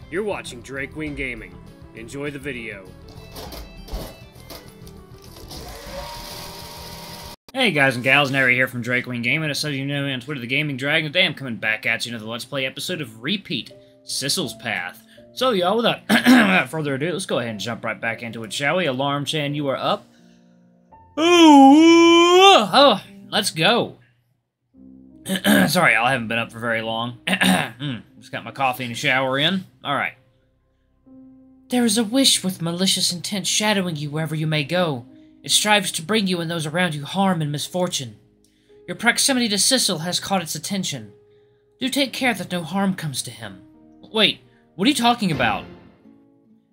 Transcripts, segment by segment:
You're watching Drake Wing Gaming. Enjoy the video. Hey guys and gals, Nary here from Drake Wing Gaming. As you know me on Twitter, the Gaming Dragon. Today I'm coming back at you another Let's Play episode of Repeat, Sissel's Path. So y'all, without, without further ado, let's go ahead and jump right back into it, shall we? Alarm Chan, you are up. Oh, let's go. Sorry, I haven't been up for very long. Just got my coffee and a shower in. Alright. There is a wish with malicious intent shadowing you wherever you may go. It strives to bring you and those around you harm and misfortune. Your proximity to Sissel has caught its attention. Do take care that no harm comes to him. Wait, what are you talking about?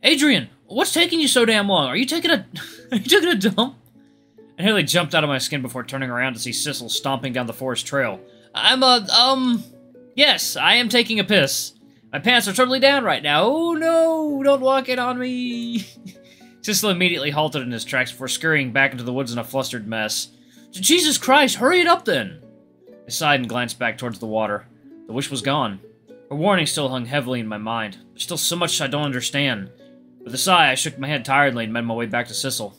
Adrian, what's taking you so damn long? Are you taking a... are you taking a dump? I nearly jumped out of my skin before turning around to see Sissel stomping down the forest trail. Yes, I am taking a piss. My pants are totally down right now. Oh no, don't walk in on me. Sissel immediately halted in his tracks before scurrying back into the woods in a flustered mess. Jesus Christ, hurry it up then! I sighed and glanced back towards the water. The wish was gone. Her warning still hung heavily in my mind. There's still so much I don't understand. With a sigh, I shook my head tiredly and made my way back to Sissel.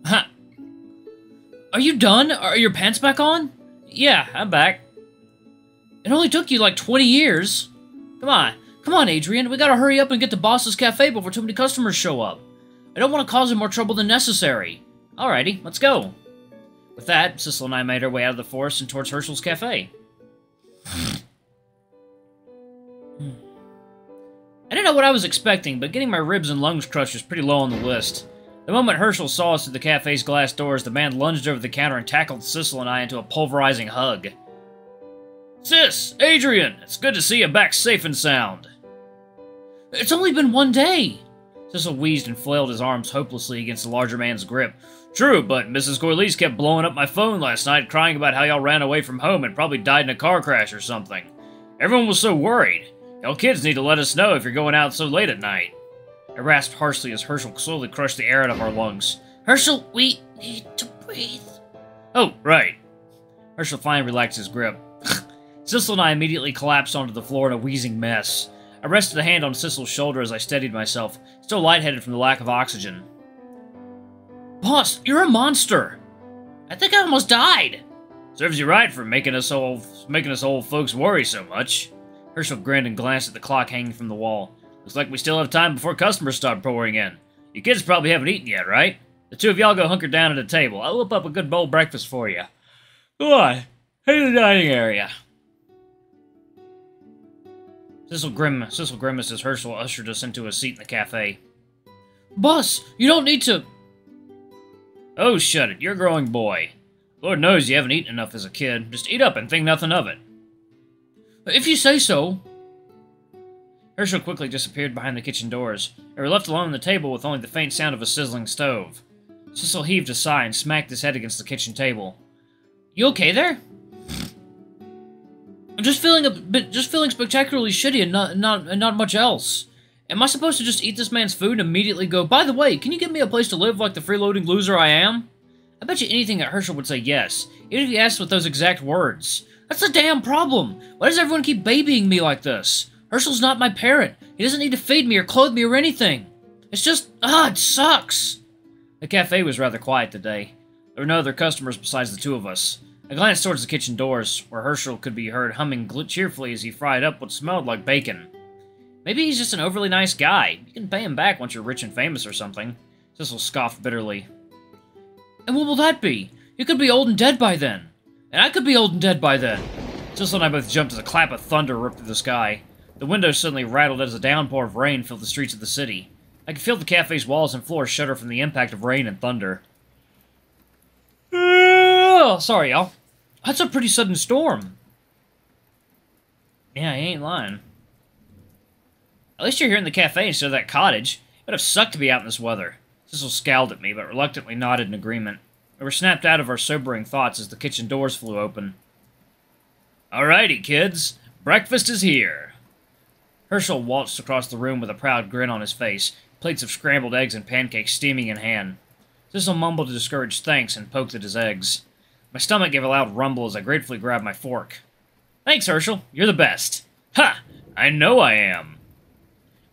Huh. Are you done? Are your pants back on? Yeah, I'm back. It only took you like 20 years. Come on, Adrian. We gotta hurry up and get to Boss's Cafe before too many customers show up. I don't want to cause him more trouble than necessary. Alrighty, let's go. With that, Sissel and I made our way out of the forest and towards Herschel's Cafe. I didn't know what I was expecting, but getting my ribs and lungs crushed was pretty low on the list. The moment Herschel saw us through the cafe's glass doors, the man lunged over the counter and tackled Sissel and I into a pulverizing hug. Sis! Adrian! It's good to see you back safe and sound. It's only been one day! Sissel wheezed and flailed his arms hopelessly against the larger man's grip. True, but Mrs. Corliss kept blowing up my phone last night, crying about how y'all ran away from home and probably died in a car crash or something. Everyone was so worried. Y'all kids need to let us know if you're going out so late at night. I rasped harshly as Herschel slowly crushed the air out of our lungs. Herschel, we need to breathe. Oh, right. Herschel finally relaxed his grip. Sissel and I immediately collapsed onto the floor in a wheezing mess. I rested a hand on Sissel's shoulder as I steadied myself, still lightheaded from the lack of oxygen. Boss, you're a monster! I think I almost died! Serves you right for making us old folks worry so much. Herschel grinned and glanced at the clock hanging from the wall. Looks like we still have time before customers start pouring in. You kids probably haven't eaten yet, right? The two of y'all go hunker down at a table. I'll whip up a good bowl breakfast for you. Go on, head to the dining area. Sissel grimaced as Herschel ushered us into a seat in the cafe. Boss, you don't need to... Oh, shut it. You're a growing boy. Lord knows you haven't eaten enough as a kid. Just eat up and think nothing of it. If you say so. Herschel quickly disappeared behind the kitchen doors, and we were left alone on the table with only the faint sound of a sizzling stove. Sissel heaved a sigh and smacked his head against the kitchen table. You okay there? I'm just feeling spectacularly shitty and not much else. Am I supposed to just eat this man's food and immediately go, by the way, can you give me a place to live like the freeloading loser I am? I bet you anything that Herschel would say yes, even if he asked with those exact words. That's the damn problem. Why does everyone keep babying me like this? Herschel's not my parent. He doesn't need to feed me or clothe me or anything. It's just, it sucks. The cafe was rather quiet today. There were no other customers besides the two of us. I glanced towards the kitchen doors, where Herschel could be heard humming cheerfully as he fried up what smelled like bacon. Maybe he's just an overly nice guy. You can pay him back once you're rich and famous or something. Sissel scoffed bitterly. And what will that be? You could be old and dead by then. And I could be old and dead by then. Sissel and I both jumped as a clap of thunder ripped through the sky. The windows suddenly rattled as a downpour of rain filled the streets of the city. I could feel the cafe's walls and floor shudder from the impact of rain and thunder. Sorry, y'all. That's a pretty sudden storm. Yeah, he ain't lying. At least you're here in the cafe instead of that cottage. It would have sucked to be out in this weather. Sissel scowled at me, but reluctantly nodded in agreement. We were snapped out of our sobering thoughts as the kitchen doors flew open. Alrighty, kids. Breakfast is here. Herschel waltzed across the room with a proud grin on his face, plates of scrambled eggs and pancakes steaming in hand. Sissel mumbled a discouraged thanks and poked at his eggs. My stomach gave a loud rumble as I gratefully grabbed my fork. Thanks, Herschel. You're the best. Ha! I know I am.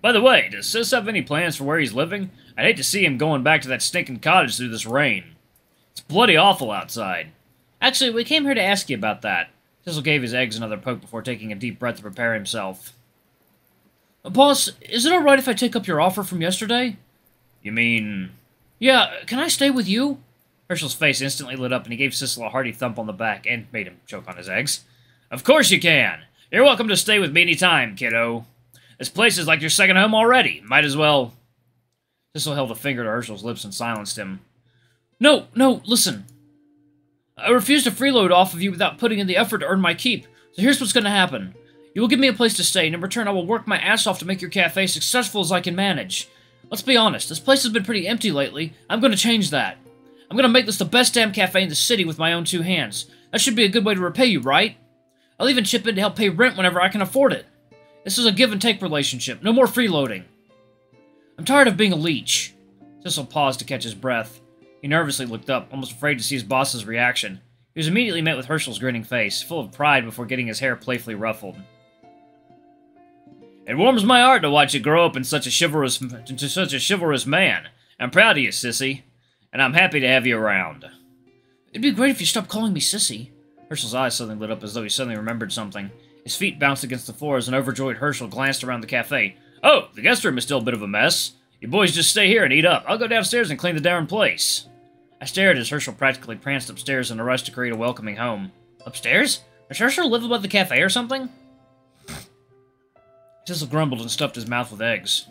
By the way, does Sis have any plans for where he's living? I'd hate to see him going back to that stinking cottage through this rain. It's bloody awful outside. Actually, we came here to ask you about that. Sissel gave his eggs another poke before taking a deep breath to prepare himself. Boss, is it alright if I take up your offer from yesterday? You mean... Yeah, can I stay with you? Herschel's face instantly lit up and he gave Sissel a hearty thump on the back and made him choke on his eggs. Of course you can! You're welcome to stay with me any time, kiddo. This place is like your second home already. Might as well... Sissel held a finger to Herschel's lips and silenced him. No, listen. I refuse to freeload off of you without putting in the effort to earn my keep, so here's what's going to happen. You will give me a place to stay, and in return I will work my ass off to make your cafe successful as I can manage. Let's be honest, this place has been pretty empty lately. I'm going to change that. I'm going to make this the best damn cafe in the city with my own 2 hands. That should be a good way to repay you, right? I'll even chip in to help pay rent whenever I can afford it. This is a give-and-take relationship. No more freeloading. I'm tired of being a leech. Sissel paused to catch his breath. He nervously looked up, almost afraid to see his boss's reaction. He was immediately met with Herschel's grinning face, full of pride before getting his hair playfully ruffled. It warms my heart to watch you grow up into such a chivalrous man. I'm proud of you, Sissy, and I'm happy to have you around. It'd be great if you stopped calling me Sissy. Herschel's eyes suddenly lit up as though he suddenly remembered something. His feet bounced against the floor as an overjoyed Herschel glanced around the cafe. Oh, the guest room is still a bit of a mess. You boys just stay here and eat up. I'll go downstairs and clean the darn place. I stared as Herschel practically pranced upstairs in a rush to create a welcoming home. Upstairs? Does Herschel live above the cafe or something? Sissel grumbled and stuffed his mouth with eggs.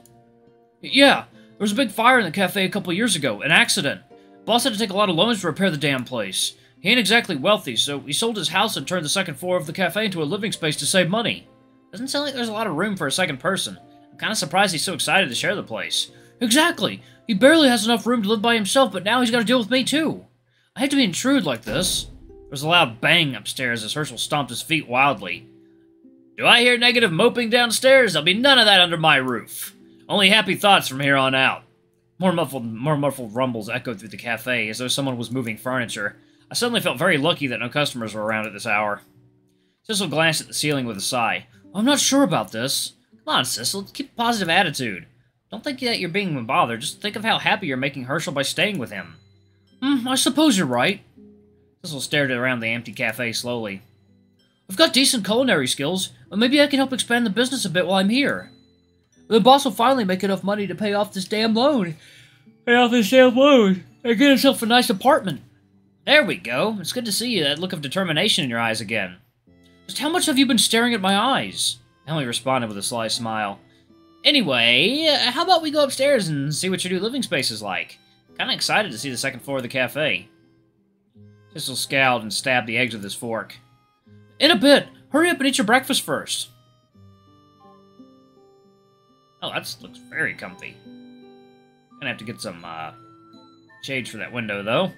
Yeah, there was a big fire in the cafe a couple years ago. An accident. Boss had to take a lot of loans to repair the damn place. He ain't exactly wealthy, so he sold his house and turned the second floor of the cafe into a living space to save money. Doesn't sound like there's a lot of room for a second person. I'm kind of surprised he's so excited to share the place. Exactly! He barely has enough room to live by himself, but now he's got to deal with me too. I hate to be intrude like this. There was a loud bang upstairs as Herschel stomped his feet wildly. Do I hear negative moping downstairs? There'll be none of that under my roof. Only happy thoughts from here on out. More muffled rumbles echoed through the cafe, as though someone was moving furniture. I suddenly felt very lucky that no customers were around at this hour. Sissel glanced at the ceiling with a sigh. I'm not sure about this. Come on, Sissel, keep a positive attitude. Don't think that you're being bothered, just think of how happy you're making Herschel by staying with him. I suppose you're right. Sissel stared around the empty cafe slowly. I've got decent culinary skills, but maybe I can help expand the business a bit while I'm here. The boss will finally make enough money to pay off this damn loan. And get himself a nice apartment. There we go. It's good to see you, that look of determination in your eyes again. Just how much have you been staring at my eyes? Emily responded with a sly smile. Anyway, how about we go upstairs and see what your new living space is like? Kinda excited to see the second floor of the cafe. Sissel scowled and stabbed the eggs with his fork. In a bit. Hurry up and eat your breakfast first. Oh, that looks very comfy. Gonna have to get some, shades for that window, though.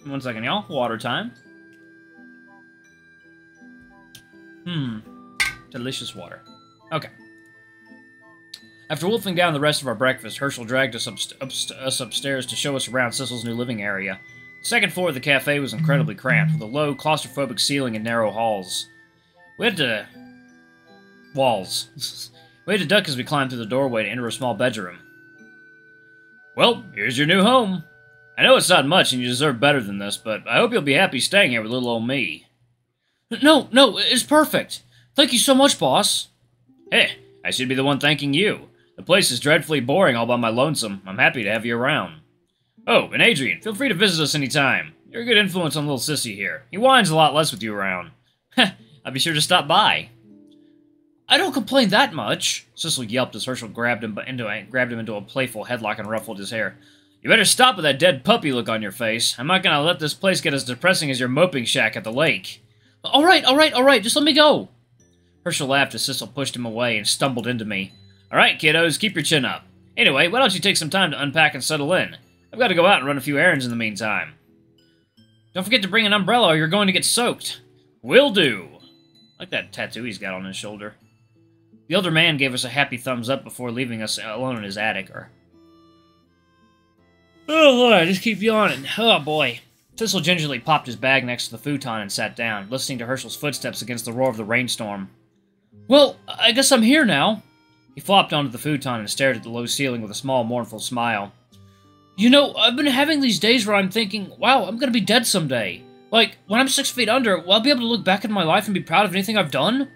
1 second, y'all. Water time. Delicious water. Okay. After wolfing down the rest of our breakfast, Herschel dragged us upstairs to show us around Sissel's new living area. The second floor of the cafe was incredibly cramped, with a low, claustrophobic ceiling and narrow halls. We had to duck as we climbed through the doorway to enter a small bedroom. Well, here's your new home. I know it's not much and you deserve better than this, but I hope you'll be happy staying here with little old me. No, it's perfect. Thank you so much, boss. Hey, I should be the one thanking you. The place is dreadfully boring all by my lonesome. I'm happy to have you around. Oh, and Adrian, feel free to visit us anytime. You're a good influence on little Sissy here. He whines a lot less with you around. I'll be sure to stop by. I don't complain that much, Sissel yelped as Herschel grabbed him into a playful headlock and ruffled his hair. You better stop with that dead puppy look on your face. I'm not gonna let this place get as depressing as your moping shack at the lake. All right, just let me go. Herschel laughed as Sissel pushed him away and stumbled into me. All right, kiddos, keep your chin up. Anyway, why don't you take some time to unpack and settle in? I've got to go out and run a few errands in the meantime. Don't forget to bring an umbrella or you're going to get soaked. Will do. I like that tattoo he's got on his shoulder. The older man gave us a happy thumbs up before leaving us alone in his attic. Oh, I just keep yawning. Oh, boy. Sissel gingerly popped his bag next to the futon and sat down, listening to Herschel's footsteps against the roar of the rainstorm. Well, I guess I'm here now. He flopped onto the futon and stared at the low ceiling with a small, mournful smile. You know, I've been having these days where I'm thinking, wow, I'm gonna be dead someday. Like, when I'm 6 feet under, will I be able to look back at my life and be proud of anything I've done?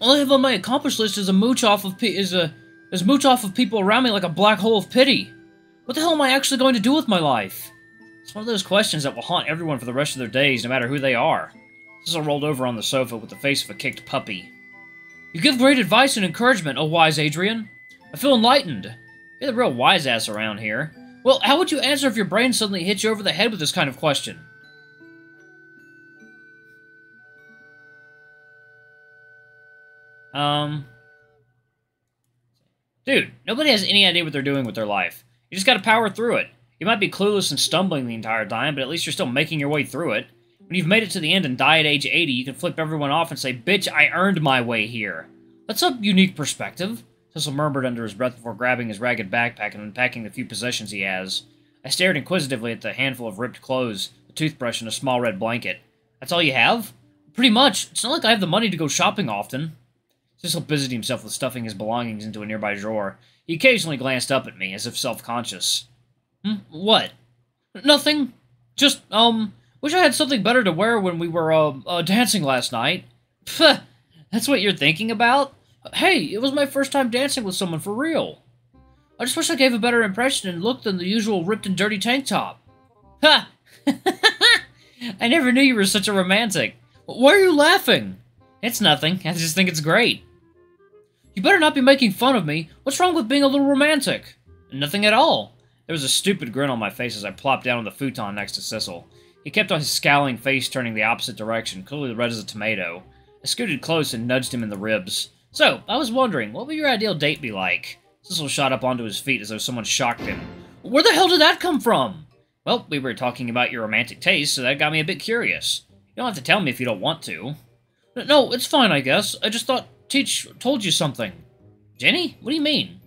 All I have on my accomplished list is a mooch off of people around me like a black hole of pity. What the hell am I actually going to do with my life? It's one of those questions that will haunt everyone for the rest of their days, no matter who they are. Sissel rolled over on the sofa with the face of a kicked puppy. You give great advice and encouragement, oh wise Adrian. I feel enlightened. You're the real wise ass around here. Well, how would you answer if your brain suddenly hit you over the head with this kind of question? Dude, nobody has any idea what they're doing with their life. You just gotta power through it. You might be clueless and stumbling the entire time, but at least you're still making your way through it. When you've made it to the end and die at age 80, you can flip everyone off and say, bitch, I earned my way here. That's a unique perspective, Sissel murmured under his breath before grabbing his ragged backpack and unpacking the few possessions he has. I stared inquisitively at the handful of ripped clothes, a toothbrush, and a small red blanket. That's all you have? Pretty much. It's not like I have the money to go shopping often. Sissel busied himself with stuffing his belongings into a nearby drawer. He occasionally glanced up at me, as if self-conscious. What? Nothing. Just, wish I had something better to wear when we were, dancing last night. Pfft, that's what you're thinking about? Hey, it was my first time dancing with someone for real. I just wish I gave a better impression and look than the usual ripped and dirty tank top. Ha! I never knew you were such a romantic. Why are you laughing? It's nothing. I just think it's great. You better not be making fun of me. What's wrong with being a little romantic? Nothing at all. There was a stupid grin on my face as I plopped down on the futon next to Sissel. He kept on his scowling face turning the opposite direction, clearly red as a tomato. I scooted close and nudged him in the ribs. So, I was wondering, what would your ideal date be like? Sissel shot up onto his feet as though someone shocked him. Where the hell did that come from? Well, we were talking about your romantic taste, so that got me a bit curious. You don't have to tell me if you don't want to. No, it's fine, I guess. I just thought Teach told you something. Jenny? What do you mean?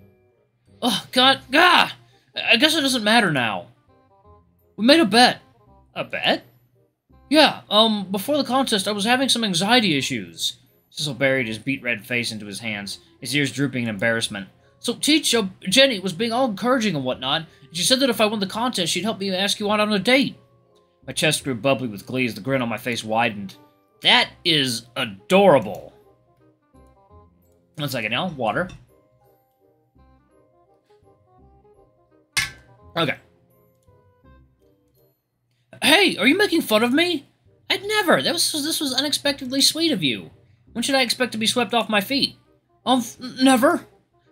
Oh, God. Gah! I guess it doesn't matter now. We made a bet. A bet? Yeah, before the contest, I was having some anxiety issues. Sissel buried his beet-red face into his hands, his ears drooping in embarrassment. So Teach, Jenny, was being all encouraging and whatnot, and she said that if I won the contest, she'd help me ask you out on a date. My chest grew bubbly with glee as the grin on my face widened. That is adorable. 1 second now. Water. Okay. Hey, are you making fun of me? I'd never. This was unexpectedly sweet of you. When should I expect to be swept off my feet? Never.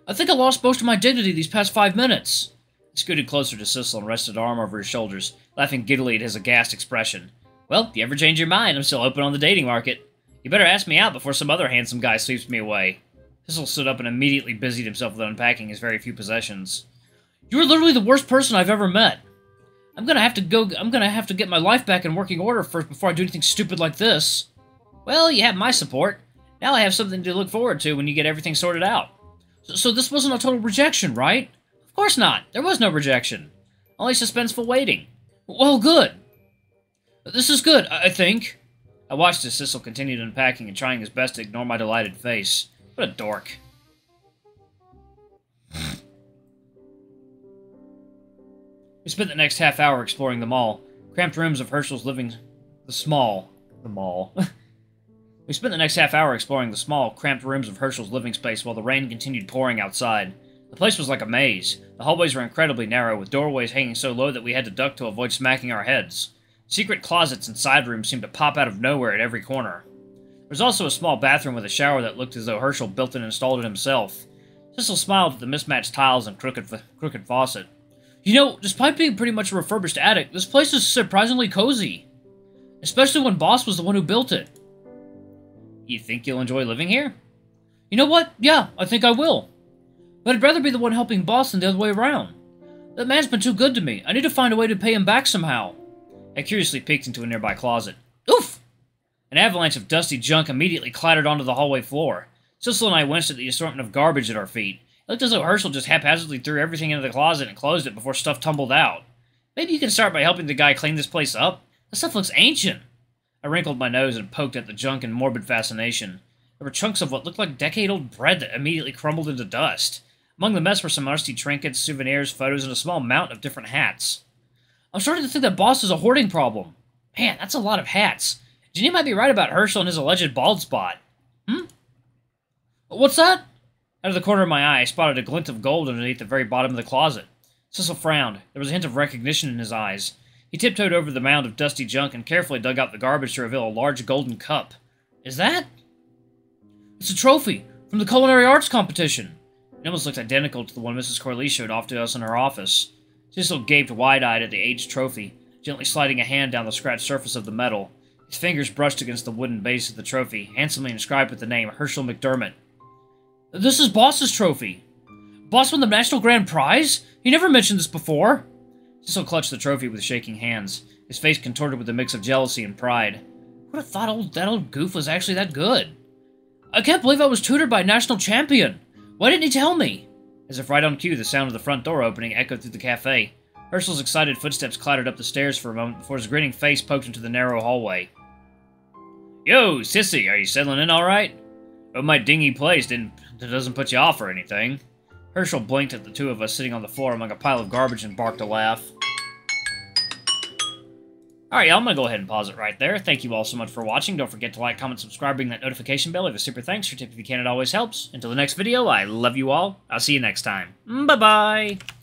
I think I lost most of my dignity these past 5 minutes. I scooted closer to Sissel and rested an arm over his shoulders, laughing giddily at his aghast expression. Well, if you ever change your mind, I'm still open on the dating market. You better ask me out before some other handsome guy sweeps me away. Sissel stood up and immediately busied himself with unpacking his very few possessions. You are literally the worst person I've ever met. I'm gonna have to get my life back in working order first before I do anything stupid like this. Well, you have my support. Now I have something to look forward to when you get everything sorted out. So this wasn't a total rejection, right? Of course not. There was no rejection. Only suspenseful waiting. Well, good. This is good, I think. I watched as Sissel continued unpacking and trying his best to ignore my delighted face. What a dork. We spent the next half hour exploring the mall. Cramped rooms of Herschel's living... The mall. We spent the next half hour exploring the small, cramped rooms of Herschel's living space while the rain continued pouring outside. The place was like a maze. The hallways were incredibly narrow, with doorways hanging so low that we had to duck to avoid smacking our heads. Secret closets and side rooms seemed to pop out of nowhere at every corner. There was also a small bathroom with a shower that looked as though Herschel built and installed it himself. Sissel smiled at the mismatched tiles and crooked faucet. You know, despite being pretty much a refurbished attic, this place is surprisingly cozy. Especially when Boss was the one who built it. You think you'll enjoy living here? You know what? Yeah, I think I will. But I'd rather be the one helping Boss than the other way around. That man's been too good to me. I need to find a way to pay him back somehow. I curiously peeked into a nearby closet. Oof! An avalanche of dusty junk immediately clattered onto the hallway floor. Sissel and I winced at the assortment of garbage at our feet. It looked as though Herschel just haphazardly threw everything into the closet and closed it before stuff tumbled out. Maybe you can start by helping the guy clean this place up? This stuff looks ancient. I wrinkled my nose and poked at the junk in morbid fascination. There were chunks of what looked like decade-old bread that immediately crumbled into dust. Among the mess were some rusty trinkets, souvenirs, photos, and a small mount of different hats. I'm starting to think that Boss is a hoarding problem. Man, that's a lot of hats. Ginny might be right about Herschel and his alleged bald spot. What's that? Out of the corner of my eye, I spotted a glint of gold underneath the very bottom of the closet. Sissel frowned. There was a hint of recognition in his eyes. He tiptoed over the mound of dusty junk and carefully dug out the garbage to reveal a large golden cup. Is that? It's a trophy from the culinary arts competition. It almost looked identical to the one Mrs. Corley showed off to us in her office. Sissel gaped wide-eyed at the aged trophy, gently sliding a hand down the scratched surface of the metal. His fingers brushed against the wooden base of the trophy, handsomely inscribed with the name Herschel McDermott. This is Boss's trophy. Boss won the National Grand Prize? He never mentioned this before. Sissel clutched the trophy with shaking hands, his face contorted with a mix of jealousy and pride. Who would have thought that old goof was actually that good? I can't believe I was tutored by a national champion. Why didn't he tell me? As if right on cue, the sound of the front door opening echoed through the cafe. Herschel's excited footsteps clattered up the stairs for a moment before his grinning face poked into the narrow hallway. Yo, Sissy, are you settling in all right? Oh, my dingy place doesn't put you off or anything. Herschel blinked at the two of us sitting on the floor among a pile of garbage and barked a laugh. Alright, y'all, I'm gonna go ahead and pause it right there. Thank you all so much for watching. Don't forget to like, comment, subscribe, ring that notification bell. Leave a super thanks. Your tip if you can, it always helps. Until the next video, I love you all. I'll see you next time. Bye-bye!